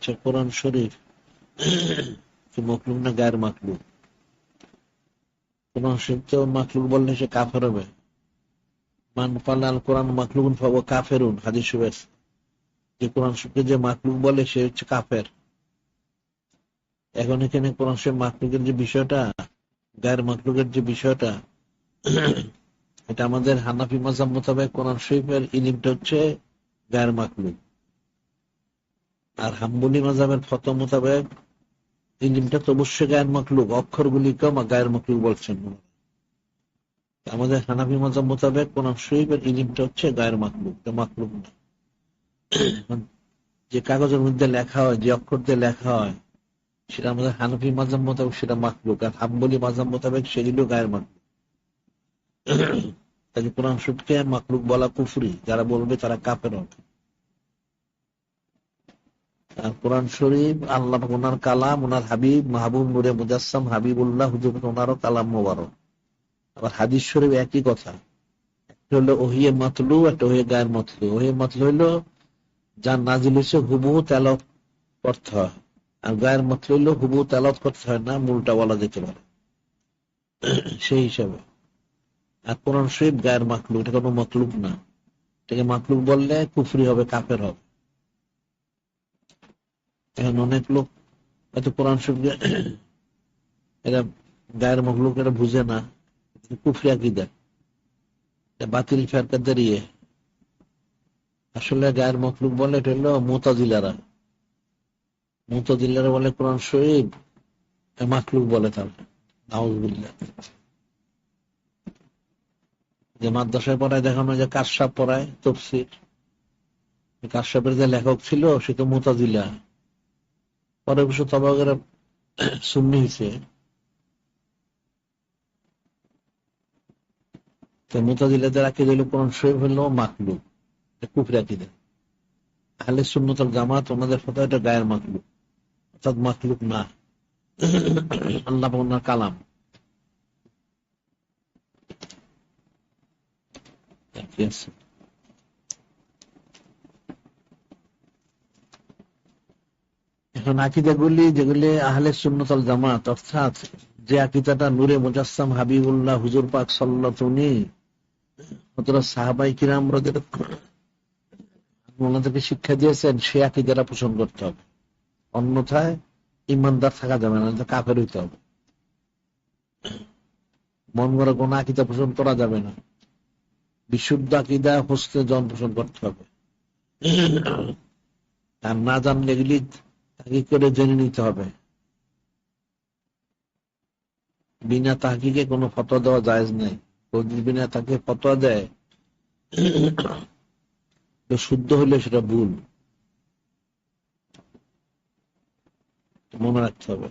আচ্ছা, কোরআন শরীফ কি মখলুক না গায়ের মাখলুক? কোরআন শরীফ তো মাখলুক বললে সে কাফের হবে। মান পাল্লা আল কোরআন মাখলুকুন ফাহুয়া কাফেরুন, হাদিস শরীফে আছে। যে কোরআন শরীফকে যে মাখলুক বলে সে হচ্ছে কাফের। এখন এখানে কোরআন শরীফ মাখলুকের যে বিষয়টা, গায়ের মাখলুকের যে বিষয়টা, এটা আমাদের হানাফি মাযহাব মোতাবেক কোরআন শরীফের ইলমটা হচ্ছে গায়ের মাখলুক। আর হাম্বলি মাযহাবের ফতোয়া মোতাবেক ইলমটা তো অবশ্যই গায়ের মাখলুক, অক্ষরগুলিকেও গায়ের মাখলুক বলছেন। আমাদের হানাফি মাযহাব মোতাবেক কোরআন শরীফের ইলমটা হচ্ছে গায়ের মাখলুক, মাখলুক না। যে কাগজের মধ্যে লেখা হয়, যে অক্ষর দিয়ে লেখা হয়, সেটা আমাদের হানাফি মাযহাব মোতাবেক সেটা মাখলুক, আর হাম্বলি মাযহাব মোতাবেক সেগুলো গায়ের মাখলুক। তাই কোরআন শরীফকে মাখলুক বলা কুফরি, যারা বলবে তারা কাফের হবে। আর কোরআন শরীফ আল্লাহ ওনার কালাম, ওনার হাবিব মাহবুব নূরে মুজাসসাম হাবিবুল্লাহ হুজুর ওনারও কালাম মোবারক। আবার হাদিস শরীফ একই কথা, একটা হলো ওহিয়ে মাতলু, একটা ওহিয়ে গায়ের মাতলু। ওহিয়ে মাতলু হইলো যার নাজিল হয়েছে হুবহু তেলাওয়াত করতে হয়, আর গায়ের মাতলু হইলো হুবহু তেলাওয়াত করতে হয় না, মুলটা বলা যেতে পারে সেই হিসাবে। আর কোরআন শরীফ গায়ের মাকলুক, এটা কোনো মাকলুক না। এটাকে মাকলুক বললে কুফরি হবে, কাফের হবে। এখন অনেক লোক হয়তো কোরআন শরীফ এরা গায়ের মাকলুক এরা বুঝে না, কুফরি আকীদা, বাতিল ফেরকাদের ইয়ে। আসলে গায়ের মাকলুক বলে এটা হলো মুতাজিলারা। মুতাজিলারা বলে কোরআন শরীফ মাকলুক বলে, তার নাউযুবিল্লাহ। যে মাদ্রাসায় পড়ায় দেখানো যে কাশসাপ পড়ায় তাফসীর, কাশসাপের যে লেখক ছিল সে তো মুতাজিলা, পরে অবশ্য তবা করে সুন্নি হয়েছে। তো মুতাজিলাদের আকীদা হলো কোরআন শরীফ হলো মাকলুক, কুফরি আকীদা। আহলে সুন্নাত ওয়াল জামাত ওনাদের ফতোয়া এটা গায়ের মাকলুক, অর্থাৎ মাকলুক না, আল্লাহ ওনার কালাম। এখন আকীদাগুলি যেগুলি আহলে সুন্নাত ওয়াল জামাত, অর্থাৎ যে আকীদাটা নূরে মুজাসসাম হাবিবুল্লাহ হুজুর পাক সাল্লাল্লাহু আলাইহি সাহাবায়ে কিরাম ওনাদেরকে শিক্ষা দিয়েছেন, সে আকীদাটা পোষণ করতে হবে। অন্যথায় ইমানদার থাকা যাবে না, কাফের হইতে হবে। মন গড়া কোন আকীদা পোষণ করা যাবে না, বিশুদ্ধ আকীদা হস্তে জন পোষণ করতে হবে। আর না জানলে এগুলি তাহকিক করে জেনে নিতে হবে। বিনা তাহকিকে কোনো ফতোয়া দেওয়া জায়েজ নাই। বিনা তাকে ফতোয়া দেয়, শুদ্ধ হইলে সেটা ভুল, মনে রাখতে হবে।